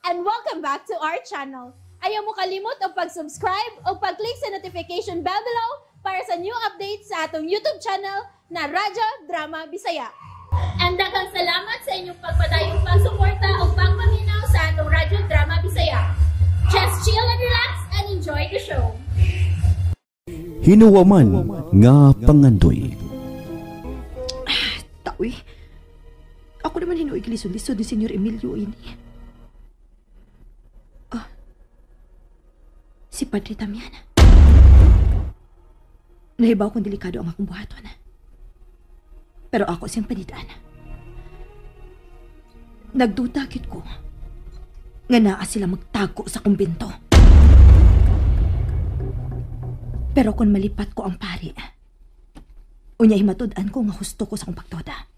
and welcome back to our channel. Ayaw mo kalimot o pag-subscribe o pag-click sa notification bell below para sa new updates sa atong YouTube channel na Radyo Drama Bisaya. And daghang salamat sa inyong pagpadayong pagsuporta o pagpaminaw sa atong Radyo Drama Bisaya. Just chill and relax and enjoy the show. Hinuwaman nga pangandoy. Tawi, ako naman hinuoy gilisod-lisod ni Senyor Emilio ini. Si Padre Damian. Nahibaw kong delikado ang akong buhaton. Pero ako siyang panidaan. Nagdudakit ko nga naa sila magtago sa kumbento. Pero kung malipat ko ang pari, unya himatod-an ko nga husto ko sa akong pagtoda.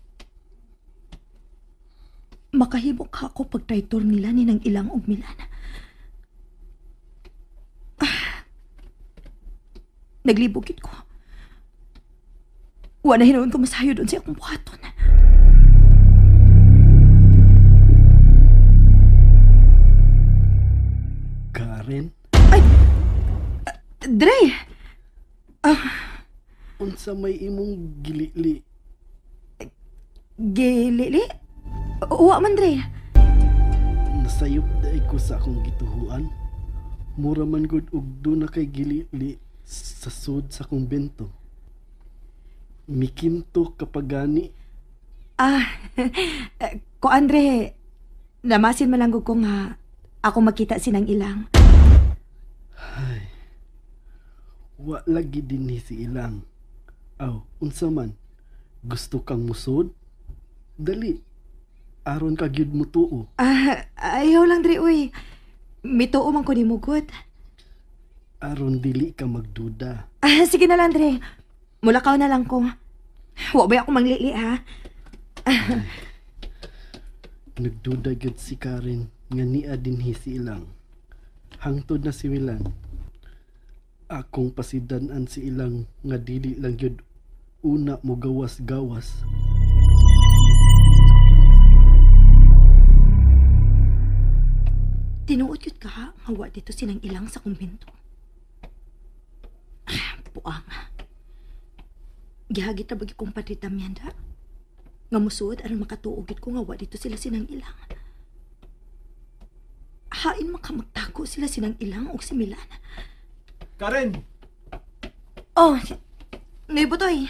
Makahibok ako pagtraitor nila ni ng ilang og Milana. Naglibugit ko. Wala hinoon ko masayo doon sa akong buhaton. Karen? Ay! Dre! Unsa may imong gilili? Gilili? Uwa man, Dre. Nasayop dahi ko sa akong gituhuan. Mura man gud og do na kay gilili sa sud sa kumbento. Mikinto kapagani. Ko Andre, namasin man lang ko nga ako makita sinang ilang. Ay. Wa lagi dinhi si ilang. Aw, unsa man? Gusto kang musod? Dali. Aron ka gyud mo tuo. Ayaw lang, Dre, uy. Mituo man ko ni Mugot. Aron dili ka magduda. Sige na lang, Dre. Mulakaw na lang ko. Wa ba ako manglili, ha? Nagduda gyud si Karen nga niya dinhi si ilang. Hangtod na si Wilan. Akong pasidan-an si ilang nga dili lang gyud una mo gawas-gawas. Tinuod yun ka, ha? Nga wa dito sinang ilang sa kumbento. Puang. Gihagit na bagi kong Padre Damian, da? Nga musuod, aron makatuugit ko nga wa dito sila sinang ilang. Hain makamagtago sila sinang ilang o si Milana. Karen! Oh, Nibutoy.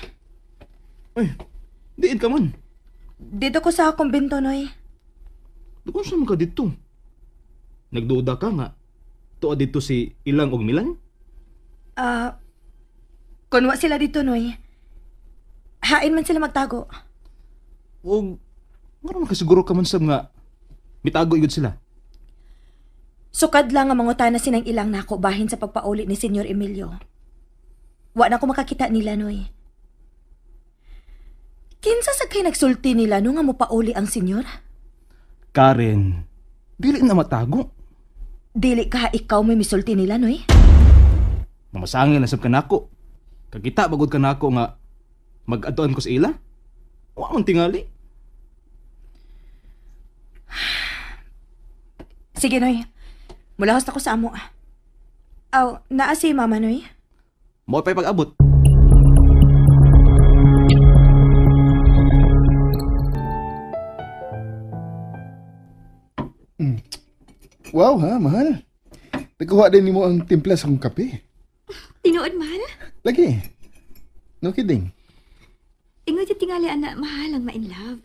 Ay, diin ka man. Dito ko sa kumbento, Noy. Kung saan ka dito? Nagduda ka nga. Tuwa dito si Ilang og Milan? Kunwa sila dito, Noy. Hain man sila magtago. O, nga makasiguro ka man sa nga mitago igod sila. Sukad lang ang mangutana sinang ilang nako bahin sa pagpauli ni Senyor Emilio. Wa na ko makakita nila, Noy. Kinsa sa kay nagsulti nila no nga mopauli ang senyor? Karen, dili na matago. Dili ka ikaw may misulti nila, Noy? Mamasangil na sab ka nako. Kagita bagod ka nako nga mag-atuan ko sa ila. Wa man tingali. Sige, Noy. Mulahos na ko sa amo. Aw, naa si Mama, Noy? Mao pa'y pag-abot. Wow, ha, mahal. Nagkuha din mo ang timpla sa kong kape. Tinuod, mahal? Lagi. No kidding. Ingod yung tingali, anak, mahal ang ma-in love.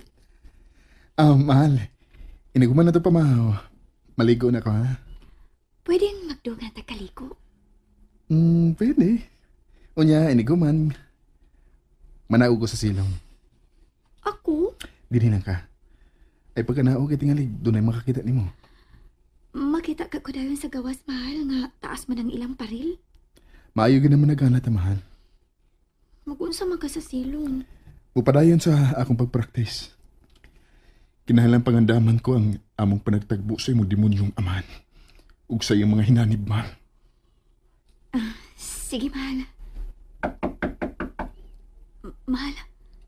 Mahal. Iniguman na to pa, mahal. Maligo na ko, ha? Pwedeng magdugang takaliko? Pwede. Unya, iniguman. Manao ko sa silong. Ako? Dili lang ka. Ay pagkanao kay tingali, doon ay makakita ni mo. Makita ka ko dayon sa gawas, mahal, nga taas man ang ilang paril. Maayo naman nagana ta, mahal. Mag-unsa man ka sa silong. Upadayon sa akong pagpraktis. Kinahanglan pangandaman ko ang among panagtagbo sa imong demonyong amahan. Ug sa iyong mga hinanib, mahal. Sige, mahal. Mahal,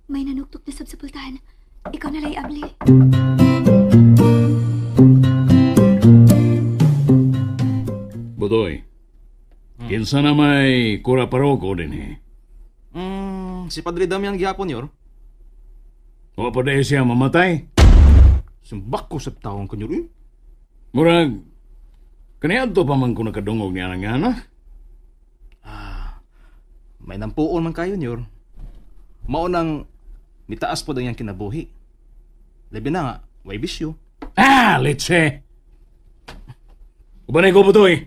may nanuktok na sabsapultahan. Ikaw na lay abli. Kinsa na may kura paroko din eh. Si Padre Damian gihapon, Yor. O pa dahil siya mamatay. Sumbak ko sa taong kanyor, eh. Murag, kaniyan to pa man kung nakadungog niya ng anak. May nampuon man kayo, Yor. Maunang mitaas po daw yung kinabuhi. Labi na nga, way bisyo. Litse! Ubanay ko po to eh.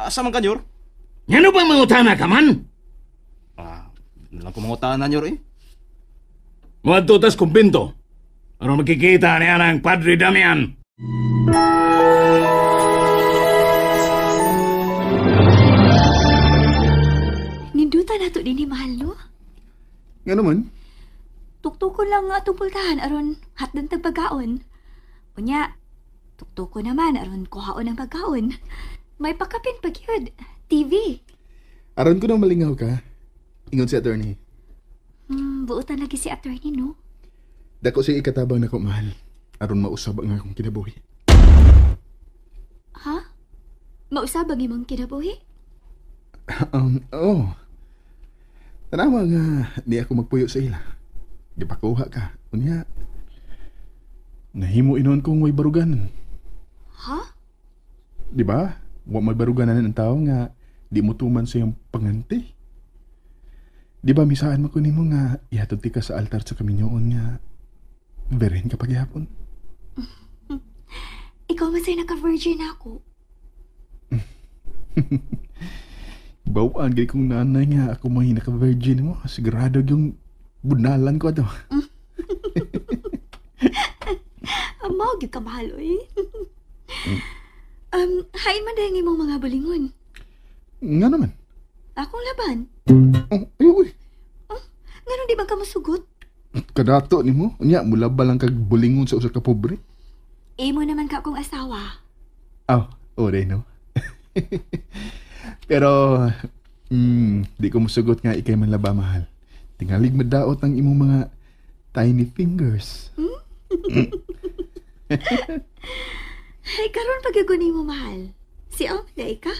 Asa man ka, Yor? Ano bang mangutana ka man? Nalang kumangutaan, Yor, eh. Mga tutas kumpinto. Ano makikita niya ng Padre Damian? Ninduta na to din ni mahal, no? Nga naman, Tuktukon lang nga itong pultahan aron hatdan tag pagkaon. Unya, tuktukon naman aron kuhaon ng pagkaon. May pakapin pagyud. TV. aron ko na malingaw ka. Ingon si attorney. Buutan lagi si attorney, no? Dako siya ikatabang na ko, mahal. Aron mausab ang akong kinabuhi. Ha? Mausabang imong kinabuhi? Oo. Tanawa nga, di ako magpuyo sa ila. Di pa kuha ka. Unya, nahimo inon kong may baruganan. Ha? Di ba? Wa may baruganan ang tao nga di mo tuman sa iyong panganti. Di ba misaan mo ko nimo nga ihatod ti ka sa altar sa kaminyoon nga beren ka pagyapon? Ikaw masay naka-virgin ako. Bawaan gay kong nanay nga ako may naka-virgin mo. Sigurado yung bunalan ko ato. Amaw, gyud ka mahal, oy. Hain man dahil imong mga balingon. Nga naman. Akong laban. Uy. Ngayon di ba ka masugot? Kadato ni mo. Unya, mula ba lang kag bulingon sa usa ka pobre? Imo naman ka akong asawa. Ore, no? Pero, di ko masugot nga ikay man laba, mahal. Tingalig madaot ang imong mga tiny fingers. Ay, karon pagaguni mo, mahal. Si Amday ka?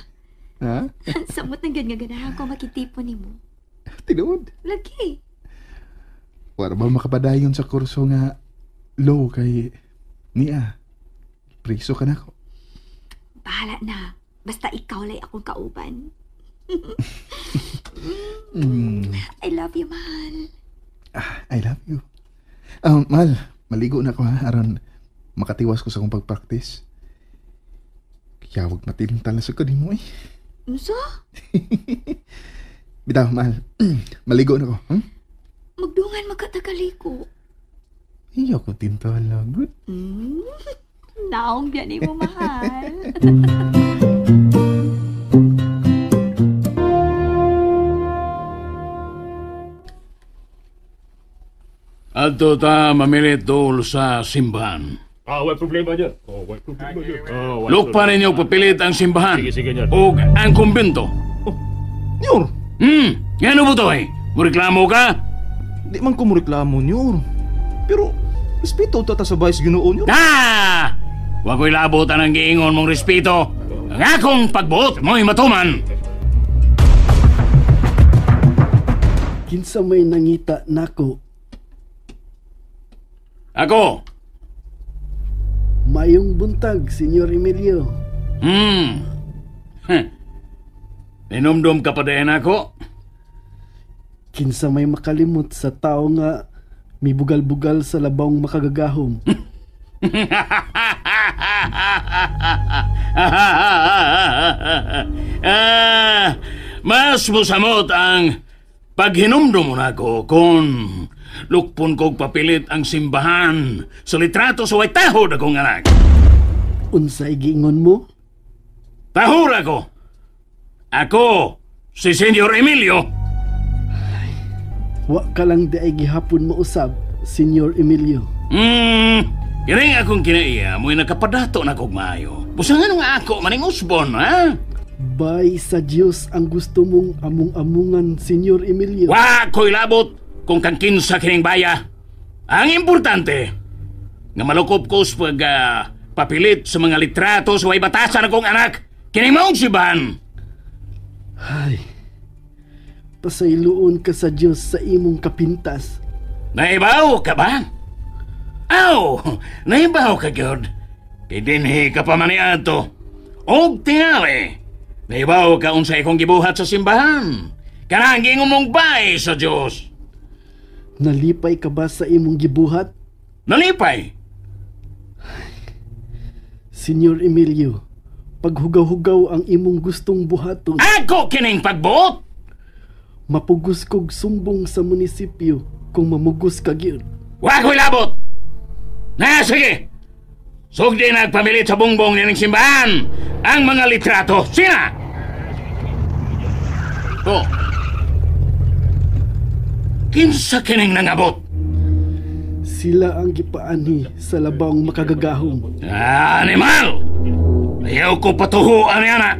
Ha? Samot ng ganahan ko makitipon ni mo. Tinuod. Lagi. Para ba makapadayon sa kurso nga low kay niya? Priso ka na ko. Bahala na. Basta ikaw lay akong kauban. I love you, mahal. I love you. Mahal, maligo na ko ha. Aron makatiwas ko sa akong pagpractice. Kaya huwag matinintala sa kanin mo eh. Unsa? Bitaw, mahal. Maligo na ko. Magdungan magkatagaliko. Iyo ko tintala. Good. Naong biyan mo, mahal. Ato ta mamilit dool sa simbahan. May problema dyan. May problema dyan. Lukpa ninyo papilit ang simbahan. Sige dyan. O ang kumbento. Yor! Yan mo to eh. Mureklamo ka? Di man ko mureklamo, Yor. Pero, respeto tata sa vice ginoon, Yor. Wa ko'y labotan ang giingon mong respeto. Ang akong pagbuot mo'y matuman. Kinsa may nangita nako. Ako. Mayong buntag, Senyor Emilio. Minumdum ka pa din ako? Kinsa may makalimot sa tao nga mibugal-bugal sa labawng makagagahom. Mas musamot ang paghinumdum mo na ko kung lukpon kong papilit ang simbahan sa litrato sa way tahod akong anak. Unsay giingon mo? Tahor ako. Ako, si Senyor Emilio. Wa ka lang di ay gihapon mausab, Senyor Emilio. Kiring akong kinaiya mo'y nakapadato na kong maayo. Busangan nga ako maning usbon, ha? Bay sa Diyos ang gusto mong amung-amungan, Senyor Emilio. Wa ko'y labot kung kang kinsa kining baya. Ang importante, nga malukop ko sa papilit sa mga litrato sa way batasan akong anak. Kining maong sibahan. Ay, pasayloon ka sa Diyos sa imong kapintas. Naibaw ka ba? Aw, naibaw ka, gyud. Kidinhi ka pa maniad to. Og tingali, naibaw ka unsay kong gibuhat sa simbahan. Kanang gingumong bay sa Diyos. Nalipay ka ba sa imong gibuhat? Nalipay? Senyor Emilio, paghugaw-hugaw ang imong gustong buhaton. Ako kining pagbuot? Mapugos kog sumbong sa munisipyo kung mamugos ka gyud. Wa ko'y labot! Na, sige! Sugdi nagpamilit sa bungbong nining simbahan ang mga litrato. Sina? To. Kinsa kining nangabot? Sila ang gipaani sa labang makagagahom. Animal! Ayaw ko patuhuan yan na.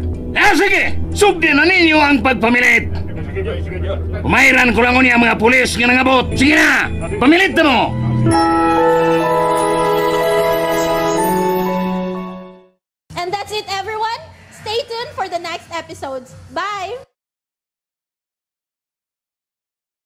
Sige! Sugdi na ninyo ang pagpamilit. Umayran ko lang unya mga pulis nga nangabot. Sige na! Pamilit na mo! And that's it, everyone. Stay tuned for the next episodes. Bye!